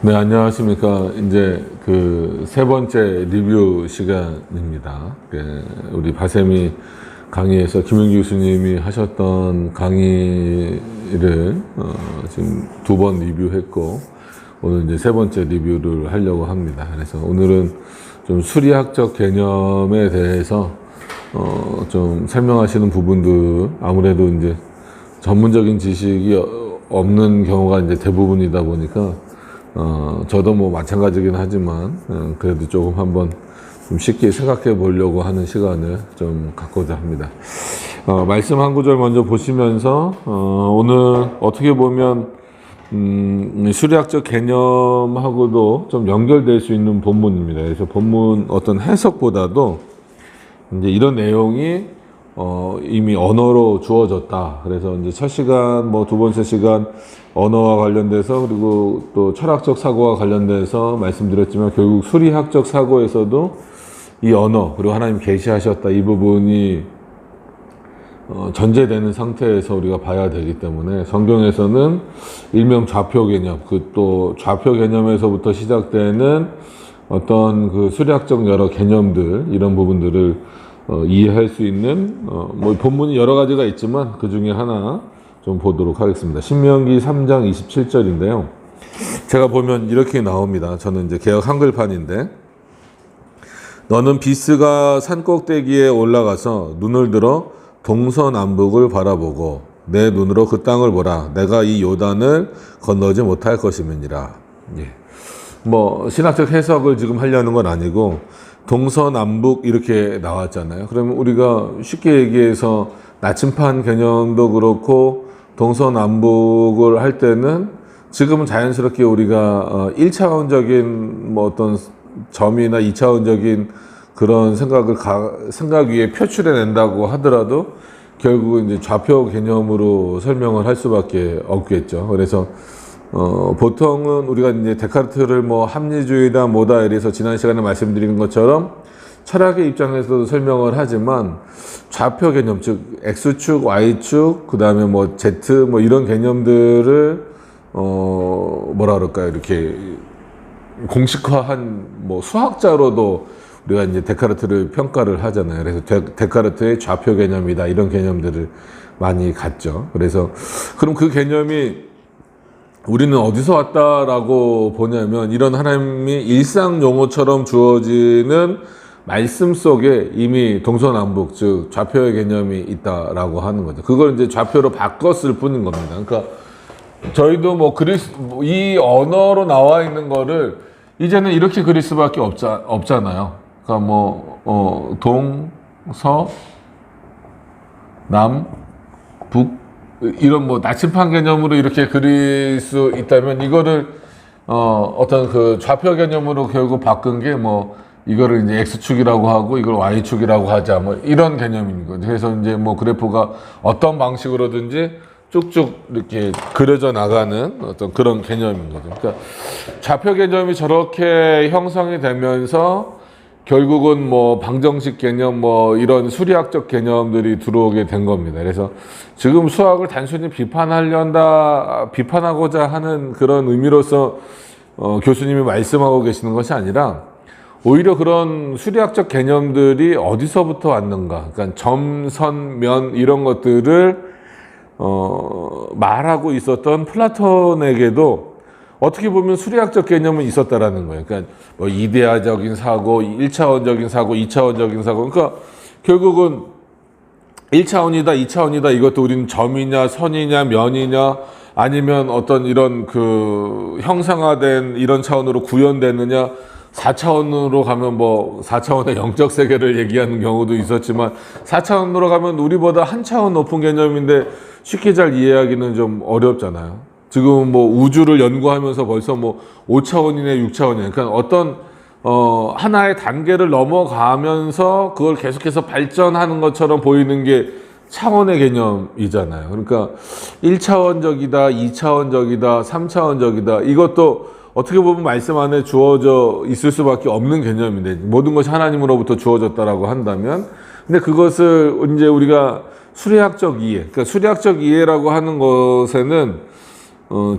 네, 안녕하십니까. 이제 그 세 번째 리뷰 시간입니다. 우리 바세미 강의에서 김윤기 교수님이 하셨던 강의를 지금 두 번 리뷰했고, 오늘 이제 세 번째 리뷰를 하려고 합니다. 그래서 오늘은 좀 수리학적 개념에 대해서 좀 설명하시는 부분들, 아무래도 이제 전문적인 지식이 없는 경우가 이제 대부분이다 보니까 저도 뭐 마찬가지긴 하지만 그래도 조금 한번 좀 쉽게 생각해 보려고 하는 시간을 좀 갖고자 합니다. 말씀 한 구절 먼저 보시면서 오늘 어떻게 보면 수리학적 개념하고도 좀 연결될 수 있는 본문입니다. 그래서 본문 어떤 해석보다도 이제 이런 내용이 이미 언어로 주어졌다. 그래서 이제 첫 시간, 뭐 두 번째 시간 언어와 관련돼서, 그리고 또 철학적 사고와 관련돼서 말씀드렸지만, 결국 수리학적 사고에서도 이 언어, 그리고 하나님 계시하셨다, 이 부분이 전제되는 상태에서 우리가 봐야 되기 때문에, 성경에서는 일명 좌표 개념, 그 또 좌표 개념에서부터 시작되는 어떤 그 수리학적 여러 개념들, 이런 부분들을 이해할 수 있는 뭐 본문이 여러 가지가 있지만 그 중에 하나 좀 보도록 하겠습니다. 신명기 3장 27절인데요. 제가 보면 이렇게 나옵니다. 저는 이제 개역 한글판인데, 너는 비스가 산 꼭대기에 올라가서 눈을 들어 동서남북을 바라보고 내 눈으로 그 땅을 보라. 내가 이 요단을 건너지 못할 것임이니라. 예. 뭐 신학적 해석을 지금 하려는 건 아니고, 동서남북 이렇게 나왔잖아요. 그러면 우리가 쉽게 얘기해서 나침판 개념도 그렇고 동서남북을 할 때는 지금은 자연스럽게 우리가 1차원적인 뭐 어떤 점이나 2차원적인 그런 생각 위에 표출해 낸다고 하더라도 결국은 이제 좌표 개념으로 설명을 할 수밖에 없겠죠. 그래서 보통은 우리가 이제 데카르트를 뭐 합리주의다 뭐다 이래서 지난 시간에 말씀드린 것처럼 철학의 입장에서도 설명을 하지만, 좌표 개념, 즉 X축, Y축, 그 다음에 뭐 Z 뭐 이런 개념들을 뭐라 그럴까요? 이렇게 공식화한 뭐 수학자로도 우리가 이제 데카르트를 평가를 하잖아요. 그래서 데카르트의 좌표 개념이다, 이런 개념들을 많이 갖죠. 그래서 그럼 그 개념이 우리는 어디서 왔다라고 보냐면, 이런 하나님이 일상 용어처럼 주어지는 말씀 속에 이미 동서남북, 즉 좌표의 개념이 있다라고 하는 거죠. 그걸 이제 좌표로 바꿨을 뿐인 겁니다. 그러니까 저희도 뭐 이 언어로 나와 있는 거를 이제는 이렇게 그릴 수밖에 없잖아요. 그러니까 뭐 동서 남 북 이런 뭐 나침판 개념으로 이렇게 그릴 수 있다면, 이거를 어떤 그 좌표 개념으로 결국 바꾼 게 뭐 이거를 이제 X축이라고 하고 이걸 Y축이라고 하자, 뭐 이런 개념인 거죠. 그래서 이제 뭐 그래프가 어떤 방식으로든지 쭉쭉 이렇게 그려져 나가는 어떤 그런 개념인 거죠. 그러니까 좌표 개념이 저렇게 형성이 되면서 결국은 뭐 방정식 개념, 뭐 이런 수리학적 개념들이 들어오게 된 겁니다. 그래서 지금 수학을 단순히 비판하고자 하는 그런 의미로서 교수님이 말씀하고 계시는 것이 아니라, 오히려 그런 수리학적 개념들이 어디서부터 왔는가, 그러니까 점, 선, 면 이런 것들을 말하고 있었던 플라톤에게도 어떻게 보면 수리학적 개념은 있었다라는 거예요. 그러니까 뭐 이데아적인 사고, 1차원적인 사고, 2차원적인 사고. 그러니까 결국은 1차원이다, 2차원이다. 이것도 우리는 점이냐, 선이냐, 면이냐, 아니면 어떤 이런 그 형상화된 이런 차원으로 구현되느냐, 4차원으로 가면 뭐 4차원의 영적 세계를 얘기하는 경우도 있었지만, 4차원으로 가면 우리보다 한 차원 높은 개념인데 쉽게 잘 이해하기는 좀 어렵잖아요. 지금 뭐 우주를 연구하면서 벌써 뭐 5차원이네 6차원이네. 그러니까 어떤 하나의 단계를 넘어가면서 그걸 계속해서 발전하는 것처럼 보이는 게 차원의 개념이잖아요. 그러니까 1차원적이다, 2차원적이다, 3차원적이다. 이것도 어떻게 보면 말씀 안에 주어져 있을 수밖에 없는 개념인데, 모든 것이 하나님으로부터 주어졌다라고 한다면, 근데 그것을 이제 우리가 수리학적 이해, 그러니까 수리학적 이해라고 하는 것에는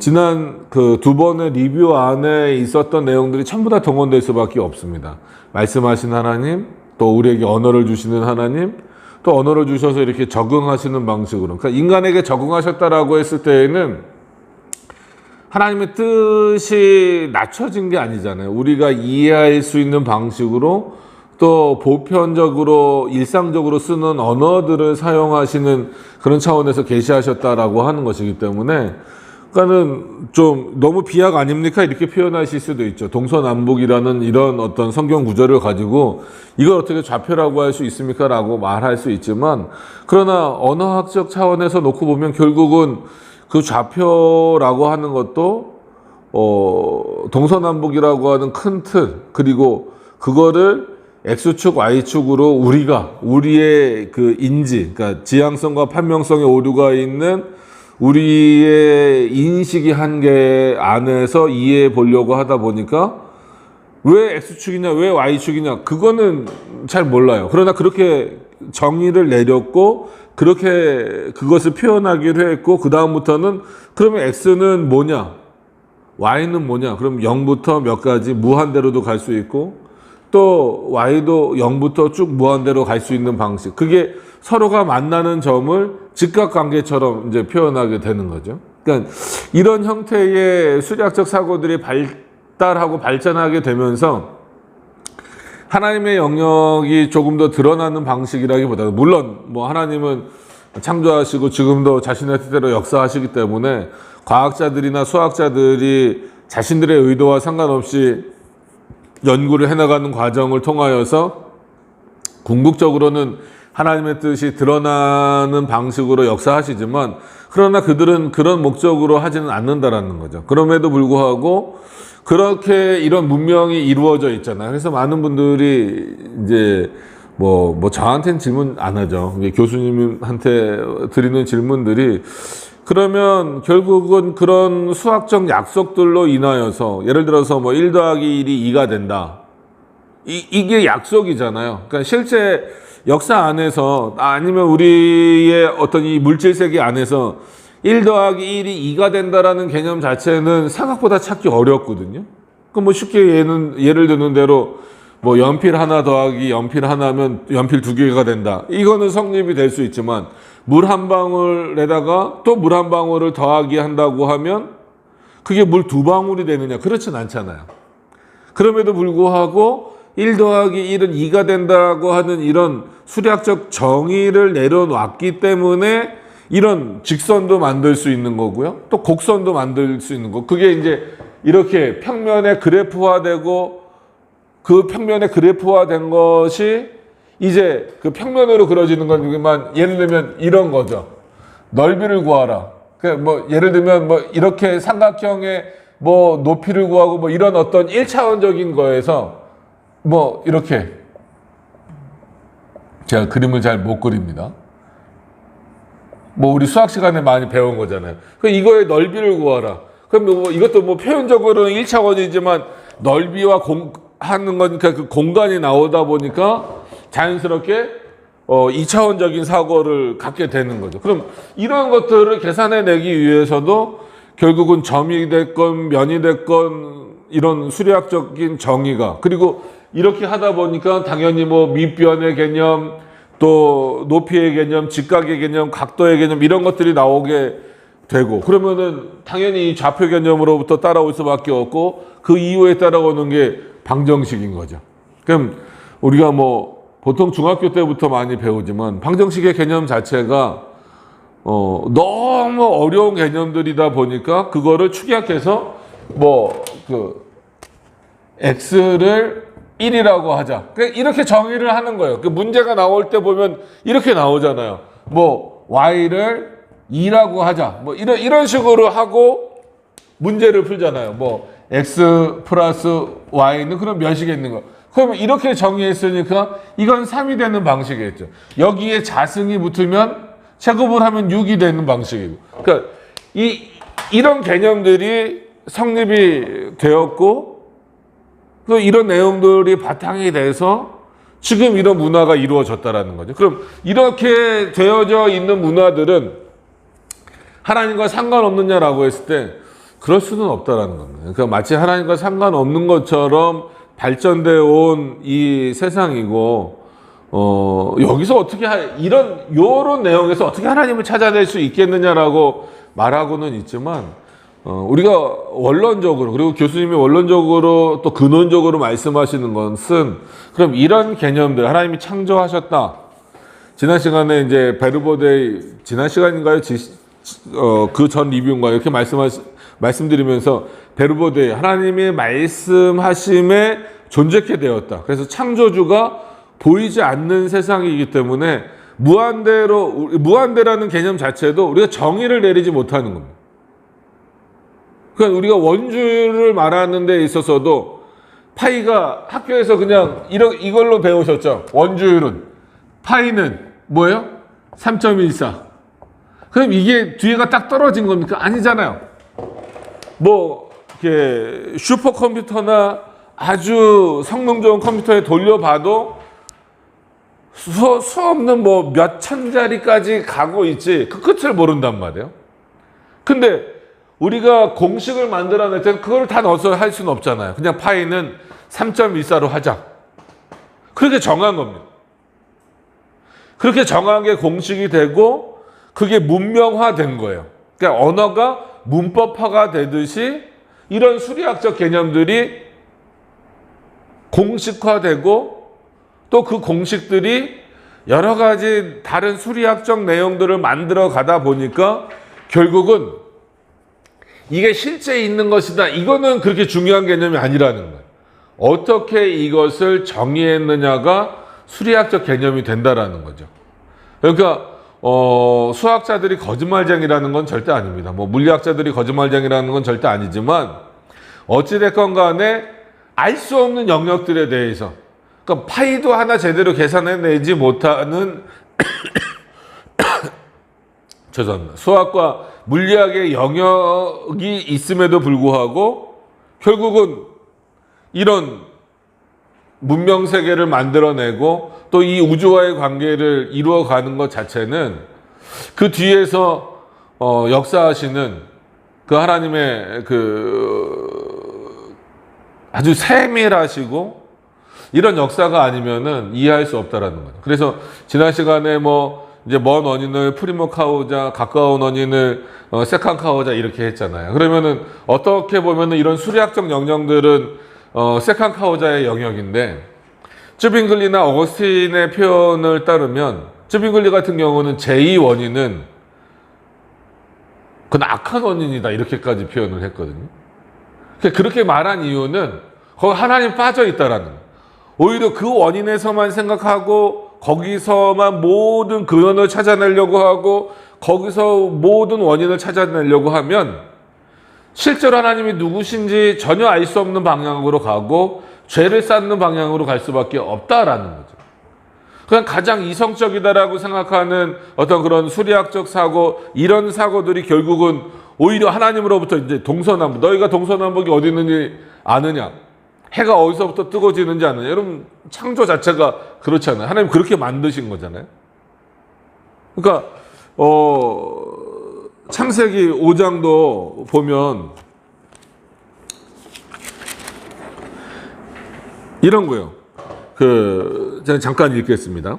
지난 그 두 번의 리뷰 안에 있었던 내용들이 전부 다 동원될 수밖에 없습니다. 말씀하신 하나님, 또 우리에게 언어를 주시는 하나님, 또 언어를 주셔서 이렇게 적응하시는 방식으로. 그러니까 인간에게 적응하셨다라고 했을 때에는 하나님의 뜻이 낮춰진 게 아니잖아요. 우리가 이해할 수 있는 방식으로 또 보편적으로 일상적으로 쓰는 언어들을 사용하시는 그런 차원에서 계시하셨다라고 하는 것이기 때문에, 그러니까는 좀 너무 비약 아닙니까? 이렇게 표현하실 수도 있죠. 동서남북이라는 이런 어떤 성경 구절을 가지고 이걸 어떻게 좌표라고 할 수 있습니까? 라고 말할 수 있지만, 그러나 언어학적 차원에서 놓고 보면 결국은 그 좌표라고 하는 것도 동서남북이라고 하는 큰 틀, 그리고 그거를 X축, Y축으로 우리의 그 인지, 그러니까 지향성과 판명성의 오류가 있는 우리의 인식이 한계 안에서 이해해 보려고 하다 보니까 왜 X축이냐, 왜 Y축이냐, 그거는 잘 몰라요. 그러나 그렇게 정의를 내렸고, 그렇게 그것을 표현하기로 했고, 그 다음부터는 그러면 X는 뭐냐, Y는 뭐냐, 그럼 0부터 몇 가지 무한대로도 갈 수 있고, 또 Y도 0부터 쭉 무한대로 갈 수 있는 방식. 그게 서로가 만나는 점을 직각관계처럼 이제 표현하게 되는 거죠. 그러니까 이런 형태의 수리학적 사고들이 발달하고 발전하게 되면서 하나님의 영역이 조금 더 드러나는 방식이라기보다는, 물론 뭐 하나님은 창조하시고 지금도 자신의 뜻대로 역사하시기 때문에 과학자들이나 수학자들이 자신들의 의도와 상관없이 연구를 해나가는 과정을 통하여서 궁극적으로는 하나님의 뜻이 드러나는 방식으로 역사하시지만, 그러나 그들은 그런 목적으로 하지는 않는다라는 거죠. 그럼에도 불구하고 그렇게 이런 문명이 이루어져 있잖아요. 그래서 많은 분들이 이제 뭐 저한테는 질문 안 하죠. 교수님한테 드리는 질문들이, 그러면 결국은 그런 수학적 약속들로 인하여서, 예를 들어서 뭐 1 더하기 1이 2가 된다. 이게 약속이잖아요. 그러니까 실제 역사 안에서, 아니면 우리의 어떤 이 물질 세계 안에서 1 더하기 1이 2가 된다라는 개념 자체는 생각보다 찾기 어렵거든요. 그럼 뭐 쉽게 예를 드는 대로 뭐 연필 하나 더하기 연필 하나면 연필 2개가 된다. 이거는 성립이 될 수 있지만, 물 한 방울에다가 또 물 한 방울을 더하기 한다고 하면 그게 물 2방울이 되느냐? 그렇진 않잖아요. 그럼에도 불구하고 1 더하기 1은 2가 된다고 하는 이런 수리학적 정의를 내려놨기 때문에 이런 직선도 만들 수 있는 거고요. 또 곡선도 만들 수 있는 거. 그게 이제 이렇게 평면에 그래프화되고, 그 평면에 그래프화된 것이 이제 그 평면으로 그려지는 거지만, 예를 들면 이런 거죠. 넓이를 구하라. 뭐 예를 들면 뭐 이렇게 삼각형의 뭐 높이를 구하고 뭐 이런 어떤 1차원적인 거에서 뭐 이렇게, 제가 그림을 잘 못 그립니다. 뭐 우리 수학 시간에 많이 배운 거잖아요. 이거의 넓이를 구하라. 그럼 뭐 이것도 뭐 표현적으로는 1차원이지만 넓이와 하는 거니까 그 공간이 나오다 보니까 자연스럽게 2차원적인 사고를 갖게 되는 거죠. 그럼 이런 것들을 계산해내기 위해서도 결국은 점이 됐건 면이 됐건 이런 수리학적인 정의가, 그리고 이렇게 하다 보니까 당연히 뭐 밑변의 개념, 또 높이의 개념, 직각의 개념, 각도의 개념, 이런 것들이 나오게 되고, 그러면은 당연히 좌표 개념으로부터 따라올 수밖에 없고, 그 이후에 따라오는 게 방정식인 거죠. 그럼 우리가 뭐 보통 중학교 때부터 많이 배우지만, 방정식의 개념 자체가 너무 어려운 개념들이다 보니까 그거를 축약해서 뭐 x를 1이라고 하자. 이렇게 정의를 하는 거예요. 그 문제가 나올 때 보면 이렇게 나오잖아요. 뭐 y를 2라고 하자. 뭐 이런 식으로 하고 문제를 풀잖아요. 뭐 x 플러스 y는 그럼 몇이겠는 거. 그러면 이렇게 정의했으니까 이건 3이 되는 방식이겠죠. 여기에 자승이 붙으면 제곱을 하면 6이 되는 방식이고. 그러니까 이런 개념들이 성립이 되었고, 또 이런 내용들이 바탕이 돼서 지금 이런 문화가 이루어졌다라는 거죠. 그럼 이렇게 되어져 있는 문화들은 하나님과 상관없느냐라고 했을 때 그럴 수는 없다라는 겁니다. 그러니까 마치 하나님과 상관없는 것처럼 발전되어 온 이 세상이고, 여기서 어떻게 요런 내용에서 어떻게 하나님을 찾아낼 수 있겠느냐라고 말하고는 있지만, 우리가 원론적으로, 그리고 교수님이 원론적으로 또 근원적으로 말씀하시는 것은, 그럼 이런 개념들, 하나님이 창조하셨다. 지난 시간에 이제 베르보데이, 지난 시간인가요? 그 전 리뷰인가요? 이렇게 말씀드리면서 베르보데이, 하나님이 말씀하심에 존재케 되었다. 그래서 창조주가 보이지 않는 세상이기 때문에 무한대라는 개념 자체도 우리가 정의를 내리지 못하는 겁니다. 그러니까 우리가 원주를 말하는 데 있어서도 파이가 학교에서 그냥 이걸로 배우셨죠. 원주율은. 파이는 뭐예요? 3.14. 그럼 이게 뒤에가 딱 떨어진 겁니까? 아니잖아요. 뭐 이렇게 슈퍼컴퓨터나 아주 성능 좋은 컴퓨터에 돌려봐도 수 없는 뭐 몇 천짜리까지 가고 있지 그 끝을 모른단 말이에요. 근데 우리가 공식을 만들어낼 때 그걸 다 넣어서 할 수는 없잖아요. 그냥 파이는 3.14로 하자. 그렇게 정한 겁니다. 그렇게 정한 게 공식이 되고 그게 문명화된 거예요. 그러니까 언어가 문법화가 되듯이 이런 수리학적 개념들이 공식화되고 또 그 공식들이 여러 가지 다른 수리학적 내용들을 만들어 가다 보니까 결국은 이게 실제 있는 것이다. 이거는 그렇게 중요한 개념이 아니라는 거예요. 어떻게 이것을 정의했느냐가 수리학적 개념이 된다라는 거죠. 그러니까 수학자들이 거짓말쟁이라는 건 절대 아닙니다. 뭐 물리학자들이 거짓말쟁이라는 건 절대 아니지만 어찌됐건 간에 알 수 없는 영역들에 대해서, 그러니까 파이도 하나 제대로 계산해내지 못하는 죄송합니다. 수학과 물리학의 영역이 있음에도 불구하고 결국은 이런 문명 세계를 만들어내고 또 이 우주와의 관계를 이루어가는 것 자체는 그 뒤에서 역사하시는 그 하나님의 아주 세밀하시고 이런 역사가 아니면은 이해할 수 없다라는 거죠. 그래서 지난 시간에 이제 먼 원인을 프리모 카우자, 가까운 원인을 세칸 카우자 이렇게 했잖아요. 그러면은 어떻게 보면은 이런 수리학적 영역들은 세칸 카우자의 영역인데, 쯔빙글리나 어거스틴의 표현을 따르면 쯔빙글리 같은 경우는 제2 원인은 그건 악한 원인이다 이렇게까지 표현을 했거든요. 그렇게 말한 이유는 거기 하나님 빠져 있다라는 거예요. 오히려 그 원인에서만 생각하고 거기서만 모든 근원을 찾아내려고 하고 거기서 모든 원인을 찾아내려고 하면 실제로 하나님이 누구신지 전혀 알 수 없는 방향으로 가고 죄를 쌓는 방향으로 갈 수밖에 없다라는 거죠. 그냥 가장 이성적이다라고 생각하는 어떤 그런 수리학적 사고, 이런 사고들이 결국은 오히려 하나님으로부터 이제 동서남북, 너희가 동서남북이 어디 있는지 아느냐, 해가 어디서부터 뜨거워지는지 아느냐. 여러분 창조 자체가 그렇잖아요. 하나님 그렇게 만드신 거잖아요. 그러니까 창세기 5장도 보면 이런 거예요. 제가 잠깐 읽겠습니다.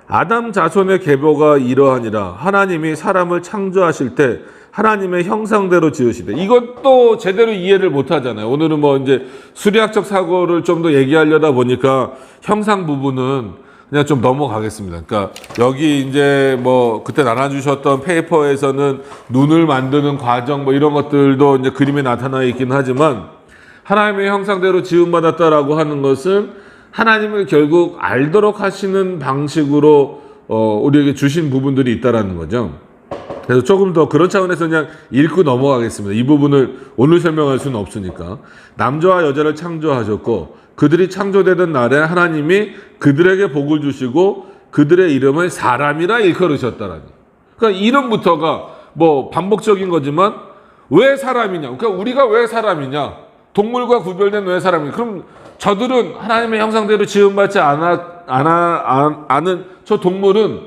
아담 자손의 계보가 이러하니라. 하나님이 사람을 창조하실 때 하나님의 형상대로 지으시되. 이것도 제대로 이해를 못 하잖아요. 오늘은 이제 수리학적 사고를 좀 더 얘기하려다 보니까 형상 부분은 그냥 좀 넘어가겠습니다. 그러니까 여기 이제 그때 나눠주셨던 페이퍼에서는 눈을 만드는 과정 이런 것들도 이제 그림에 나타나 있긴 하지만, 하나님의 형상대로 지음받았다라고 하는 것은 하나님을 결국 알도록 하시는 방식으로 우리에게 주신 부분들이 있다라는 거죠. 그래서 조금 더 그런 차원에서 그냥 읽고 넘어가겠습니다. 이 부분을 오늘 설명할 수는 없으니까. 남자와 여자를 창조하셨고 그들이 창조되던 날에 하나님이 그들에게 복을 주시고 그들의 이름을 사람이라 일컬으셨다라니. 그러니까 이름부터가 반복적인 거지만 왜 사람이냐? 그러니까 우리가 왜 사람이냐? 동물과 구별된 왜 사람이냐? 그럼 저들은 하나님의 형상대로 지음받지 않은 저 동물은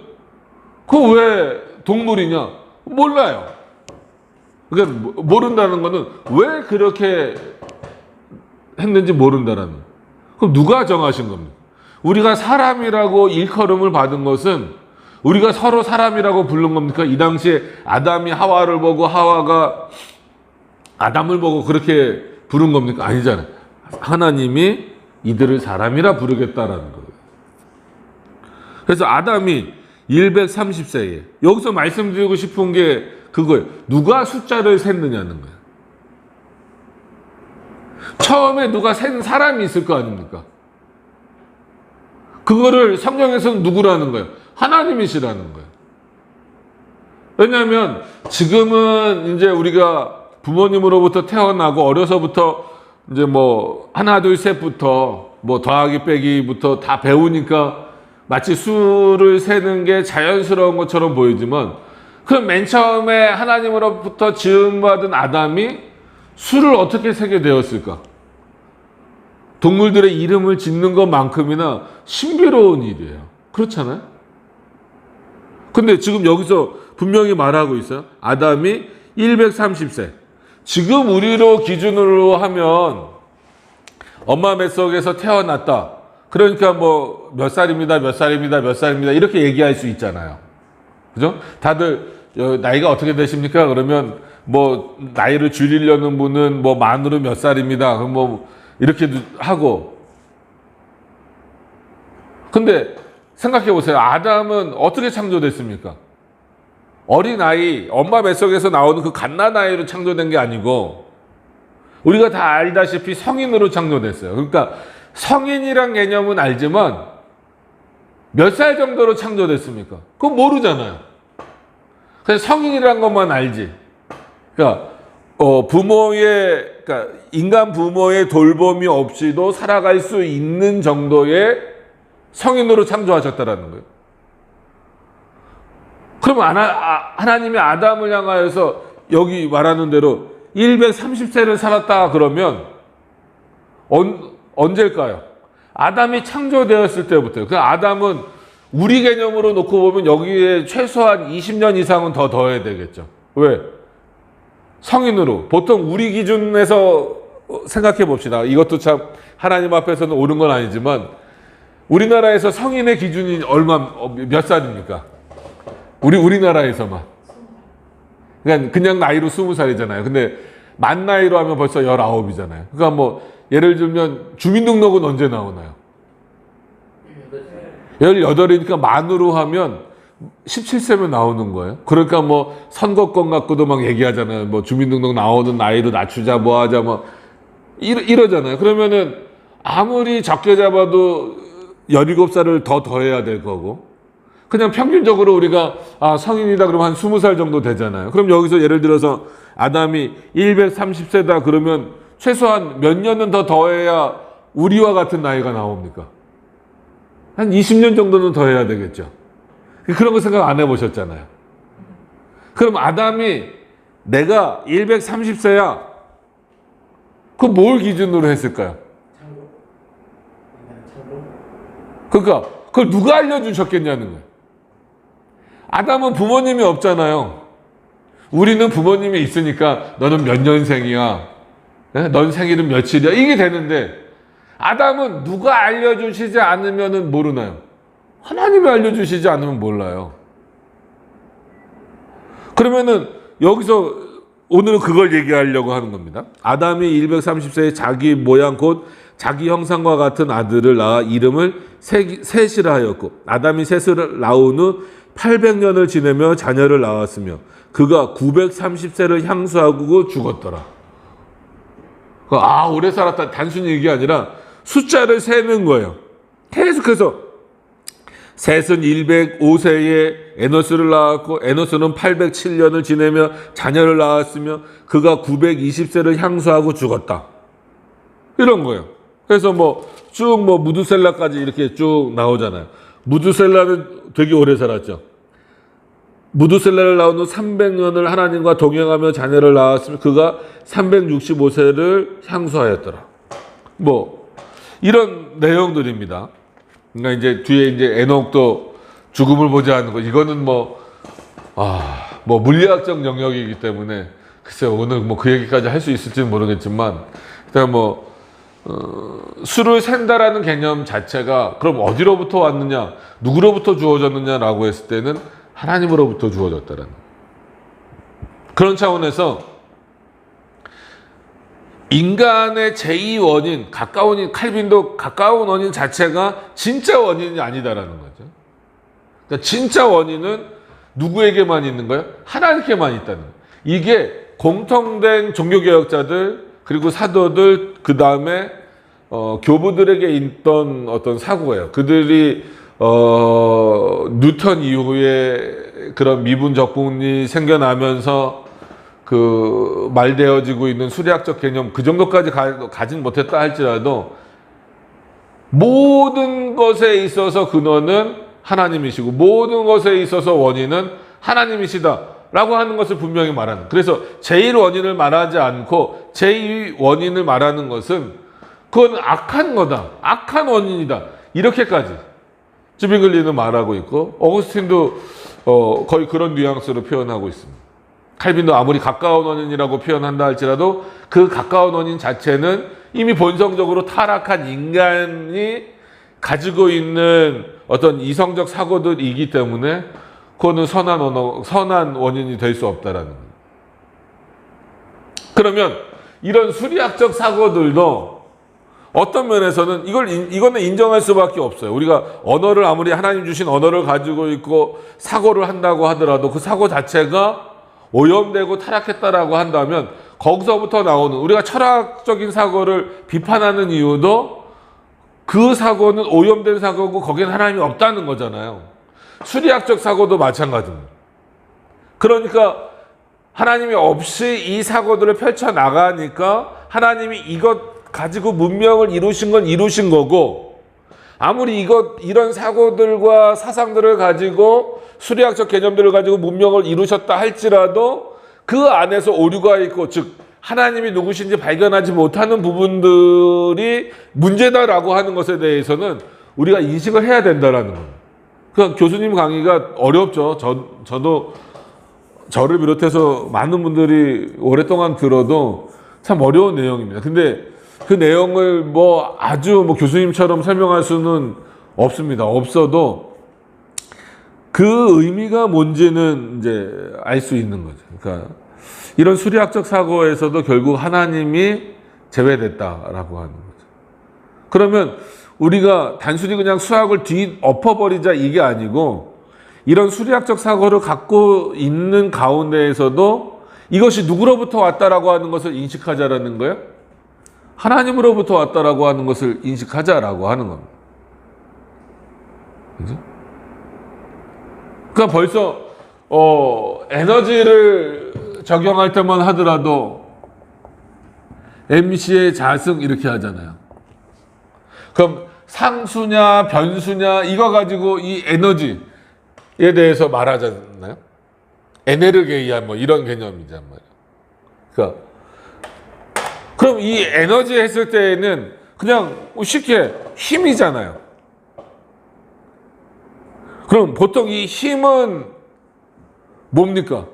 왜 동물이냐? 몰라요. 그러니까 모른다는 거는 왜 그렇게 했는지 모른다라는 거예요. 그럼 누가 정하신 겁니까? 우리가 사람이라고 일컬음을 받은 것은 우리가 서로 사람이라고 부른 겁니까? 이 당시에 아담이 하와를 보고 하와가 아담을 보고 그렇게 부른 겁니까? 아니잖아요. 하나님이 이들을 사람이라 부르겠다라는 거예요. 그래서 아담이 130세에 여기서 말씀드리고 싶은 게 그거예요. 누가 숫자를 셌느냐는 거예요. 처음에 누가 센 사람이 있을 거 아닙니까? 그거를 성경에서는 누구라는 거예요? 하나님이시라는 거예요. 왜냐하면 지금은 이제 우리가 부모님으로부터 태어나고 어려서부터 이제 뭐 하나 둘 셋부터 뭐 더하기 빼기부터 다 배우니까 마치 수를 세는 게 자연스러운 것처럼 보이지만 그럼 맨 처음에 하나님으로부터 지음받은 아담이 수를 어떻게 세게 되었을까? 동물들의 이름을 짓는 것만큼이나 신비로운 일이에요. 그렇잖아요? 근데 지금 여기서 분명히 말하고 있어요. 아담이 130세. 지금 우리로 기준으로 하면 엄마 뱃속에서 태어났다. 그러니까 뭐 몇 살입니다, 몇 살입니다, 몇 살입니다 이렇게 얘기할 수 있잖아요. 그죠? 다들 나이가 어떻게 되십니까? 그러면 뭐 나이를 줄이려는 분은 뭐 만으로 몇 살입니다. 그럼 뭐 이렇게 하고. 근데 생각해 보세요. 아담은 어떻게 창조됐습니까? 어린아이, 엄마 뱃속에서 나오는 그 갓난아이로 창조된 게 아니고 우리가 다 알다시피 성인으로 창조됐어요. 그러니까 성인이란 개념은 알지만 몇 살 정도로 창조됐습니까? 그건 모르잖아요. 그래서 성인이란 것만 알지. 그러니까 그러니까 인간 부모의 돌봄이 없이도 살아갈 수 있는 정도의 성인으로 창조하셨다라는 거예요. 그러면 하나님이 아담을 향하여서 여기 말하는 대로 130세를 살았다 그러면 언제일까요? 아담이 창조되었을 때부터요. 그 아담은 우리 개념으로 놓고 보면 여기에 최소한 20년 이상은 더 더해야 되겠죠. 왜? 성인으로. 보통 우리 기준에서 생각해 봅시다. 이것도 참 하나님 앞에서는 옳은 건 아니지만 우리나라에서 성인의 기준이 몇 살입니까? 우리나라에서만. 그냥 나이로 20살이잖아요. 근데 만 나이로 하면 벌써 19이잖아요. 그러니까 뭐 예를 들면 주민등록은 언제 나오나요? 18이니까 만으로 하면 17세면 나오는 거예요. 그러니까 뭐 선거권 갖고도 막 얘기하잖아요. 뭐 주민등록 나오는 나이로 낮추자 뭐 하자 뭐 이러잖아요. 그러면은 아무리 적게 잡아도 17살을 더 더해야 될 거고 그냥 평균적으로 우리가 성인이다 그러면 한 20살 정도 되잖아요. 그럼 여기서 예를 들어서 아담이 130세다 그러면 최소한 몇 년은 더 더해야 우리와 같은 나이가 나옵니까? 한 20년 정도는 더해야 되겠죠. 그런 거 생각 안 해보셨잖아요. 그럼 아담이 내가 130세야. 그럼 뭘 기준으로 했을까요? 그러니까 그걸 누가 알려주셨겠냐는 거예요. 아담은 부모님이 없잖아요. 우리는 부모님이 있으니까 너는 몇 년생이야. 넌 생일은 며칠이야. 이게 되는데 아담은 누가 알려주시지 않으면 모르나요? 하나님이 알려주시지 않으면 몰라요. 그러면은 여기서 오늘은 그걸 얘기하려고 하는 겁니다. 아담이 130세에 자기 모양 곧 자기 형상과 같은 아들을 낳아 이름을 셋이라 하였고 아담이 셋을 낳은 후 800년을 지내며 자녀를 낳았으며 그가 930세를 향수하고 죽었더라. 오래 살았다 단순히 이게 아니라 숫자를 세는 거예요. 계속해서 셋은 105세에 에노스를 낳았고 에노스는 807년을 지내며 자녀를 낳았으며 그가 920세를 향수하고 죽었다. 이런 거예요. 그래서 쭉 무두셀라까지 이렇게 쭉 나오잖아요. 무두셀라는 되게 오래 살았죠. 무두셀라를 낳은 후 300년을 하나님과 동행하며 자녀를 낳았으며 그가 365세를 향수하였더라. 이런 내용들입니다. 그러니까 이제 뒤에 이제 에녹도 죽음을 보지 않는 거. 이거는 물리학적 영역이기 때문에 글쎄요, 오늘 뭐 그 얘기까지 할 수 있을지는 모르겠지만, 일단 뭐, 수를 센다라는 개념 자체가 그럼 어디로부터 왔느냐, 누구로부터 주어졌느냐라고 했을 때는 하나님으로부터 주어졌다라는. 그런 차원에서 인간의 제2원인, 칼빈도 가까운 원인 자체가 진짜 원인이 아니다라는 거죠. 그러니까 진짜 원인은 누구에게만 있는 거예요? 하나님께만 있다는 거예요. 이게 공통된 종교개혁자들, 그리고 사도들, 그 다음에 교부들에게 있던 어떤 사고예요. 그들이 뉴턴 이후에 그런 미분 적분이 생겨나면서 그 말되어지고 있는 수리학적 개념 그 정도까지 가진 못했다 할지라도 모든 것에 있어서 근원은 하나님이시고 모든 것에 있어서 원인은 하나님이시다 라고 하는 것을 분명히 말하는. 그래서 제1원인을 말하지 않고 제2원인을 말하는 것은 그건 악한 거다, 악한 원인이다, 이렇게까지 쯔빙글리는 말하고 있고, 어거스틴도 거의 그런 뉘앙스로 표현하고 있습니다. 칼빈도 아무리 가까운 원인이라고 표현한다 할지라도 그 가까운 원인 자체는 이미 본성적으로 타락한 인간이 가지고 있는 어떤 이성적 사고들이기 때문에 그거는 선한 원인이 될 수 없다라는 거예요. 그러면 이런 수리학적 사고들도 어떤 면에서는 이거는 인정할 수밖에 없어요. 우리가 언어를 아무리 하나님 주신 언어를 가지고 있고 사고를 한다고 하더라도 그 사고 자체가 오염되고 타락했다라고 한다면 거기서부터 나오는 우리가 철학적인 사고를 비판하는 이유도 그 사고는 오염된 사고고 거기엔 하나님이 없다는 거잖아요. 수리학적 사고도 마찬가지입니다. 그러니까 하나님이 없이 이 사고들을 펼쳐나가니까 하나님이 이것 가지고 문명을 이루신 건 이루신 거고, 아무리 이런 사고들과 사상들을 가지고 수리학적 개념들을 가지고 문명을 이루셨다 할지라도 그 안에서 오류가 있고, 즉 하나님이 누구신지 발견하지 못하는 부분들이 문제다라고 하는 것에 대해서는 우리가 인식을 해야 된다라는 거예요. 그러니까 교수님 강의가 어렵죠. 저도 저를 비롯해서 많은 분들이 오랫동안 들어도 참 어려운 내용입니다. 근데 그 내용을 뭐 아주 뭐 교수님처럼 설명할 수는 없습니다. 없어도 그 의미가 뭔지는 이제 알 수 있는 거죠. 그러니까 이런 수리학적 사고에서도 결국 하나님이 제외됐다라고 하는 거죠. 그러면 우리가 단순히 그냥 수학을 뒤엎어버리자 이게 아니고, 이런 수리학적 사고를 갖고 있는 가운데에서도 이것이 누구로부터 왔다라고 하는 것을 인식하자라는 거예요. 하나님으로부터 왔다라고 하는 것을 인식하자라고 하는 겁니다. 그죠? 그러니까 벌써 에너지를 적용할 때만 하더라도 MC의 자승 이렇게 하잖아요. 그럼 상수냐 변수냐 이거 가지고 이 에너지에 대해서 말하잖아요. 에네르게이아 뭐 이런 개념이란 말이에요. 그러니까 그럼 이 에너지 했을 때에는 그냥 쉽게 힘이잖아요. 그럼 보통 이 힘은 뭡니까?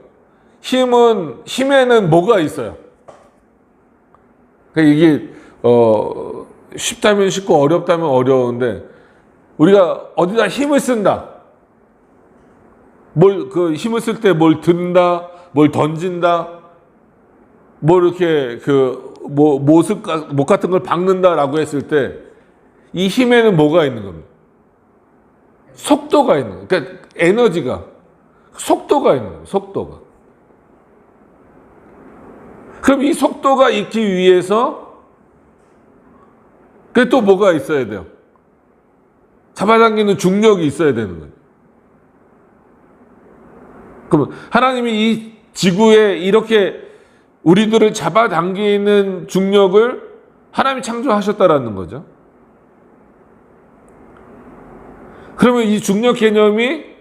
힘에는 뭐가 있어요? 그러니까 이게 쉽다면 쉽고 어렵다면 어려운데, 우리가 어디다 힘을 쓴다. 그 힘을 쓸 때 뭘 든다, 뭘 던진다, 뭐 이렇게 못 같은 걸 박는다라고 했을 때 이 힘에는 뭐가 있는 겁니다. 속도가 있는 거예요. 그러니까 에너지가, 속도가 있는 거예요. 속도가. 그럼 이 속도가 있기 위해서 또 뭐가 있어야 돼요? 잡아당기는 중력이 있어야 되는 거예요. 그럼 하나님이 이 지구에 이렇게 우리들을 잡아당기는 중력을 하나님이 창조하셨다라는 거죠. 그러면 이 중력 개념이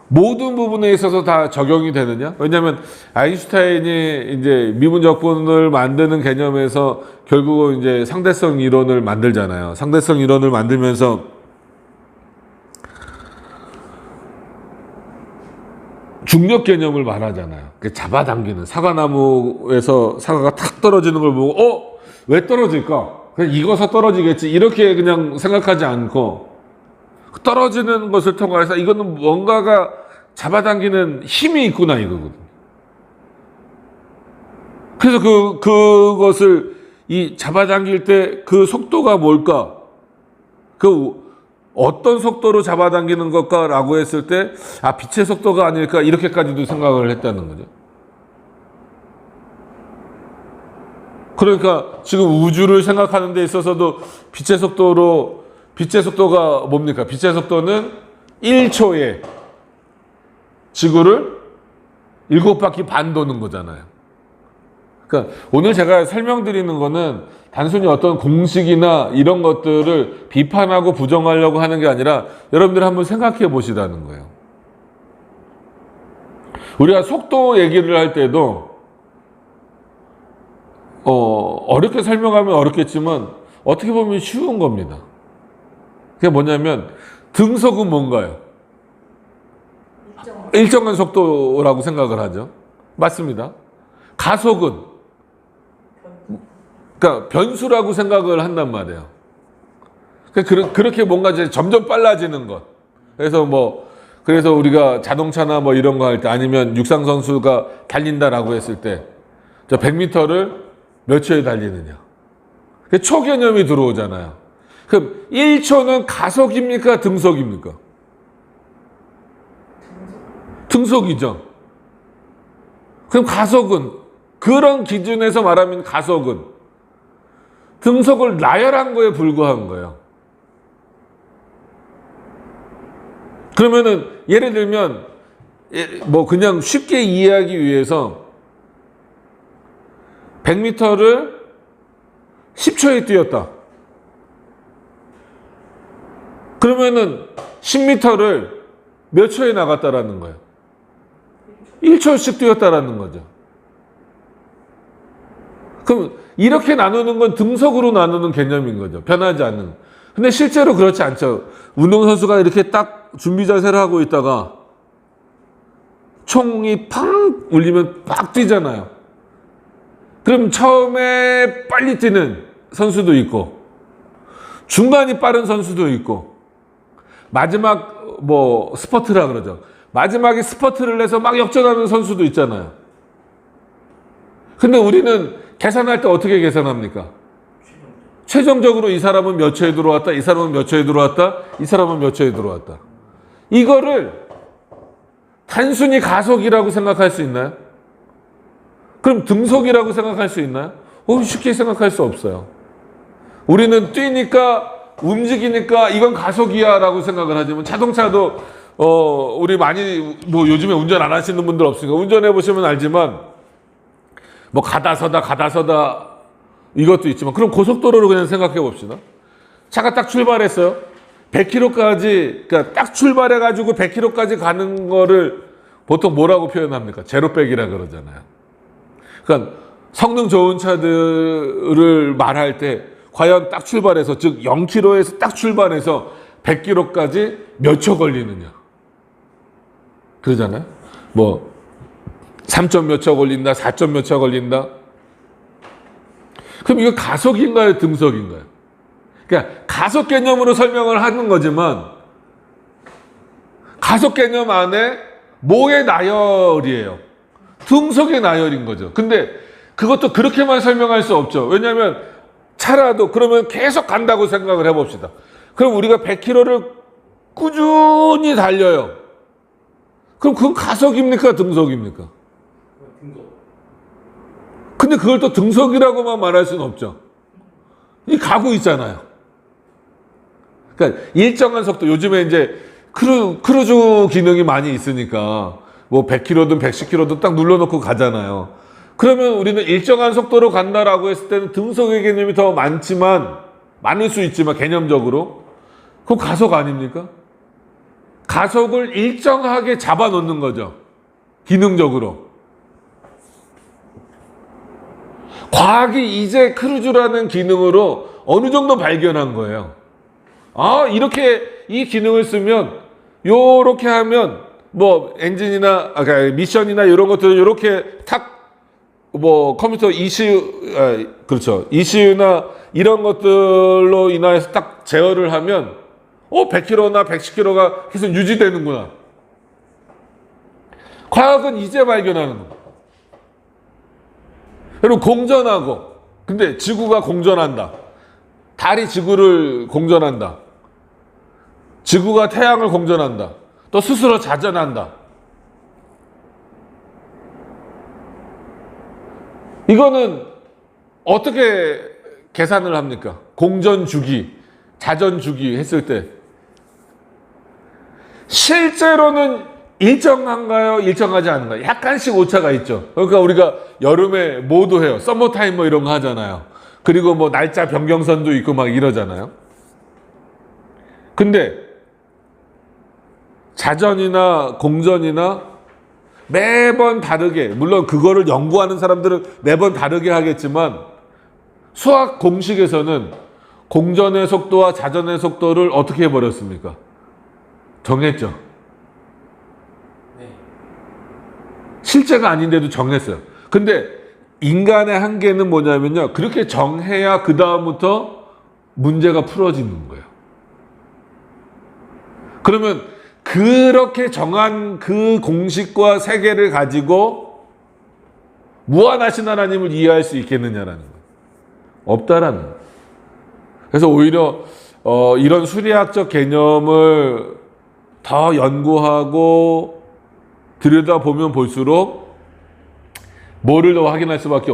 모든 부분에 있어서 다 적용이 되느냐? 왜냐하면 아인슈타인이 이제 미분적분을 만드는 개념에서 결국은 이제 상대성 이론을 만들잖아요. 상대성 이론을 만들면서 중력 개념을 말하잖아요. 잡아당기는, 사과나무에서 사과가 탁 떨어지는 걸 보고 왜 떨어질까? 그냥 익어서 떨어지겠지 이렇게 그냥 생각하지 않고 떨어지는 것을 통해서 이거는 뭔가가 잡아당기는 힘이 있구나 이거거든요. 그래서 그것을 이 잡아당길 때 그 속도가 뭘까? 어떤 속도로 잡아당기는 것까라고 했을 때 빛의 속도가 아닐까 이렇게까지도 생각을 했다는 거죠. 그러니까 지금 우주를 생각하는 데 있어서도 빛의 속도가 뭡니까? 빛의 속도는 1초에 지구를 7바퀴 반 도는 거잖아요. 그러니까 오늘 제가 설명드리는 거는 단순히 어떤 공식이나 이런 것들을 비판하고 부정하려고 하는 게 아니라 여러분들이 한번 생각해 보시라는 거예요. 우리가 속도 얘기를 할 때도 어렵게 설명하면 어렵겠지만 어떻게 보면 쉬운 겁니다. 그게 뭐냐면 등속은 뭔가요? 일정한 속도라고 생각을 하죠. 맞습니다. 가속은 그러니까 변수라고 생각을 한단 말이에요. 그렇게 뭔가 이제 점점 빨라지는 것. 그래서 우리가 자동차나 뭐 이런 거 할 때 아니면 육상 선수가 달린다라고 했을 때 저 100m를 몇 초에 달리느냐. 초 개념이 들어오잖아요. 그럼 1초는 가속입니까? 등속입니까? 등속이죠. 그럼 가속은 그런 기준에서 말하면 가속은 등속을 나열한 거에 불과한 거예요. 그러면은 예를 들면 뭐 그냥 쉽게 이해하기 위해서 100m를 10초에 뛰었다. 그러면은 10m를 몇 초에 나갔다라는 거예요? 1초씩 뛰었다라는 거죠. 그럼 이렇게 나누는 건 등속으로 나누는 개념인 거죠. 변하지 않는. 근데 실제로 그렇지 않죠. 운동선수가 이렇게 딱 준비 자세를 하고 있다가 총이 팡 울리면 빡 뛰잖아요. 그럼 처음에 빨리 뛰는 선수도 있고 중간이 빠른 선수도 있고 마지막 스퍼트라 그러죠. 마지막에 스퍼트를 내서 막 역전하는 선수도 있잖아요. 근데 우리는 계산할 때 어떻게 계산합니까? 최종적으로 이 사람은 몇 초에 들어왔다, 이 사람은 몇 초에 들어왔다, 이 사람은 몇 초에 들어왔다. 이거를 단순히 가속이라고 생각할 수 있나요? 그럼 등속이라고 생각할 수 있나요? 쉽게 생각할 수 없어요. 우리는 뛰니까 움직이니까 이건 가속이야 라고 생각을 하지만 자동차도 우리 많이 요즘에 운전 안 하시는 분들 없으니까 운전해 보시면 알지만 가다 서다 이것도 있지만 그럼 고속도로로 그냥 생각해 봅시다. 차가 딱 출발했어요. 100km까지 그러니까 딱 출발해 가지고 100km까지 가는 거를 보통 뭐라고 표현합니까? 제로백이라 그러잖아요. 그러니까 성능 좋은 차들을 말할 때 과연 딱 출발해서 즉 0km에서 딱 출발해서 100km까지 몇 초 걸리느냐. 그러잖아요. 3점 몇 초 걸린다, 4점 몇 초 걸린다. 그럼 이거 가속인가요, 등속인가요? 그러니까 가속 개념으로 설명을 하는 거지만 가속 개념 안에 뭐의 나열이에요? 등속의 나열인 거죠. 근데 그것도 그렇게만 설명할 수 없죠. 왜냐하면 차라도 그러면 계속 간다고 생각을 해봅시다. 그럼 우리가 100km를 꾸준히 달려요. 그럼 그건 가속입니까, 등속입니까? 근데 그걸 또 등속이라고만 말할 수는 없죠. 이 가고 있잖아요. 그러니까 일정한 속도, 요즘에 이제 크루즈 기능이 많이 있으니까 100km든 110km든 딱 눌러놓고 가잖아요. 그러면 우리는 일정한 속도로 간다라고 했을 때는 등속의 개념이 더 많을 수 있지만 개념적으로 그건 가속 아닙니까? 가속을 일정하게 잡아놓는 거죠. 기능적으로. 과학이 이제 크루즈라는 기능으로 어느 정도 발견한 거예요. 이렇게 이 기능을 쓰면 요렇게 하면 뭐 엔진이나 그러니까 미션이나 이런 것들을 이렇게 탁 뭐 컴퓨터 그렇죠. ECU나 이런 것들로 인하여서 딱 제어를 하면 100km나 110km가 계속 유지되는구나. 과학은 이제 발견하는 겁니다. 그리고 공전하고, 근데 지구가 공전한다. 달이 지구를 공전한다. 지구가 태양을 공전한다. 또 스스로 자전한다. 이거는 어떻게 계산을 합니까? 공전 주기, 자전 주기 했을 때 실제로는 일정한가요? 일정하지 않은가요? 약간씩 오차가 있죠. 그러니까 우리가 여름에 뭐도 해요. 서머타임 뭐 이런 거 하잖아요. 그리고 뭐 날짜 변경선도 있고 막 이러잖아요. 근데 자전이나 공전이나 매번 다르게, 물론 그거를 연구하는 사람들은 매번 다르게 하겠지만 수학 공식에서는 공전의 속도와 자전의 속도를 어떻게 해버렸습니까? 정했죠. 실제가 아닌데도 정했어요. 근데 인간의 한계는 뭐냐면요, 그렇게 정해야 그 다음부터 문제가 풀어지는 거예요. 그러면 그렇게 정한 그 공식과 세계를 가지고 무한하신 하나님을 이해할 수 있겠느냐라는 거예요. 없다라는 거예요. 그래서 오히려 이런 수리학적 개념을 더 연구하고 들여다보면 볼수록 뭐를 더 확인할 수밖에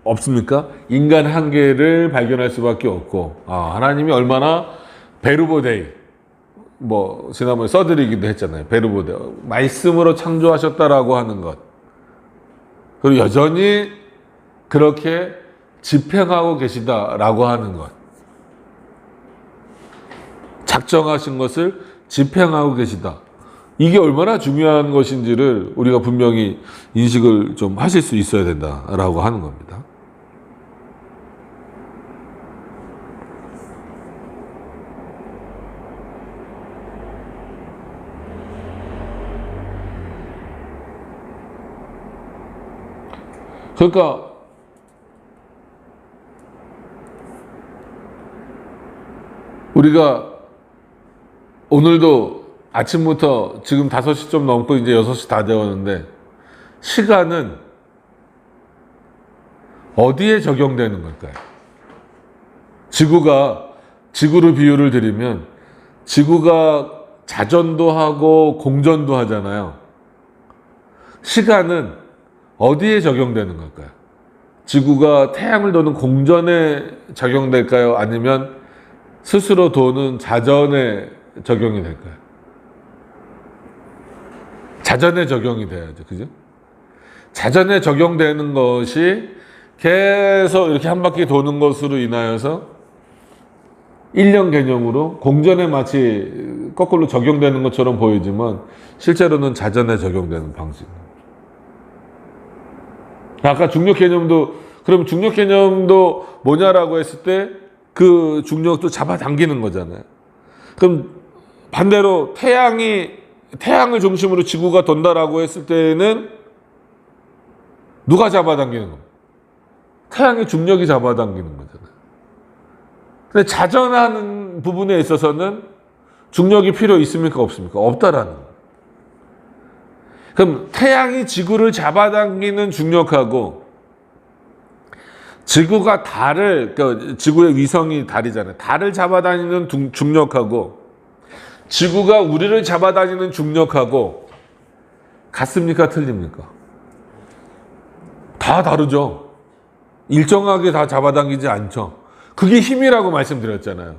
없습니까? 인간 한계를 발견할 수밖에 없고, 하나님이 얼마나 베르보데이, 뭐 지난번에 써드리기도 했잖아요. 베르보데이, 말씀으로 창조하셨다라고 하는 것, 그리고 여전히 그렇게 집행하고 계시다라고 하는 것, 작정하신 것을 집행하고 계시다. 이게 얼마나 중요한 것인지를 우리가 분명히 인식을 좀 하실 수 있어야 된다라고 하는 겁니다. 그러니까 우리가 오늘도 아침부터 지금 5시 좀 넘고 이제 6시 다 되었는데, 시간은 어디에 적용되는 걸까요? 지구를 비유를 드리면 지구가 자전도 하고 공전도 하잖아요. 시간은 어디에 적용되는 걸까요? 지구가 태양을 도는 공전에 적용될까요? 아니면 스스로 도는 자전에 적용이 될까요? 자전에 적용이 돼야죠. 그죠? 자전에 적용되는 것이 계속 이렇게 한 바퀴 도는 것으로 인하여서 1년 개념으로 공전에 마치 거꾸로 적용되는 것처럼 보이지만 실제로는 자전에 적용되는 방식. 아까 중력 개념도, 그럼 중력 개념도 뭐냐라고 했을 때 그 중력도 잡아당기는 거잖아요. 그럼 반대로 태양을 중심으로 지구가 돈다라고 했을 때는 누가 잡아당기는 겁니까? 태양의 중력이 잡아당기는 거잖아요. 근데 자전하는 부분에 있어서는 중력이 필요 있습니까? 없습니까? 없다라는 거예요. 그럼 태양이 지구를 잡아당기는 중력하고 지구가 그러니까 지구의 위성이 달이잖아요. 달을 잡아다니는 중력하고 지구가 우리를 잡아다니는 중력하고 같습니까? 틀립니까? 다 다르죠. 일정하게 다 잡아당기지 않죠. 그게 힘이라고 말씀드렸잖아요.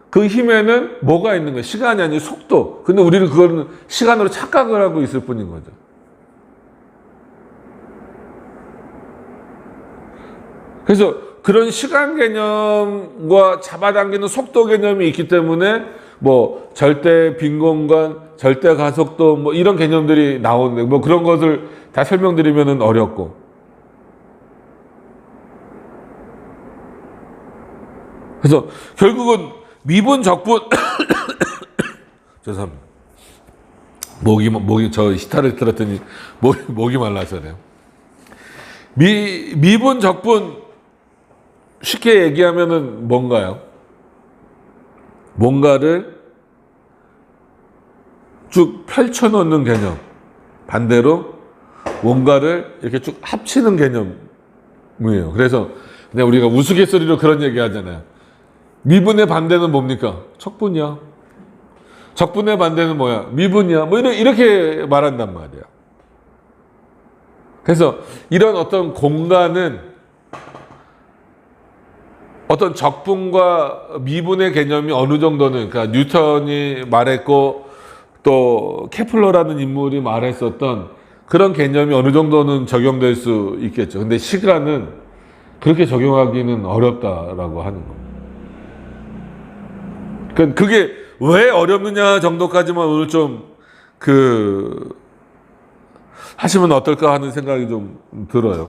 그 힘에는 뭐가 있는 거예요? 시간이 아니고 속도. 근데 우리는 그거는 시간으로 착각을 하고 있을 뿐인 거죠. 그래서 그런 시간 개념과 잡아당기는 속도 개념이 있기 때문에 뭐 절대 빈 공간, 절대 가속도 뭐 이런 개념들이 나오는데 뭐 그런 것을 다 설명드리면은 어렵고. 그래서 결국은 미분 적분 죄송합니다. 목이 저 시타를 들었더니 목이 말라서 그래요. 미분 적분 쉽게 얘기하면은 뭔가요? 뭔가를 쭉 펼쳐놓는 개념. 반대로 뭔가를 이렇게 쭉 합치는 개념이에요. 그래서 그냥 우리가 우스갯소리로 그런 얘기 하잖아요. 미분의 반대는 뭡니까? 척분이야. 적분의 반대는 뭐야? 미분이야. 뭐 이렇게 말한단 말이야. 그래서 이런 어떤 공간은 어떤 적분과 미분의 개념이 어느 정도는, 그러니까 뉴턴이 말했고 또 케플러라는 인물이 말했었던 그런 개념이 어느 정도는 적용될 수 있겠죠. 근데 시간은 그렇게 적용하기는 어렵다라고 하는 겁니다. 그러니까 그게 왜 어렵느냐 정도까지만 오늘 좀 하시면 어떨까 하는 생각이 좀 들어요.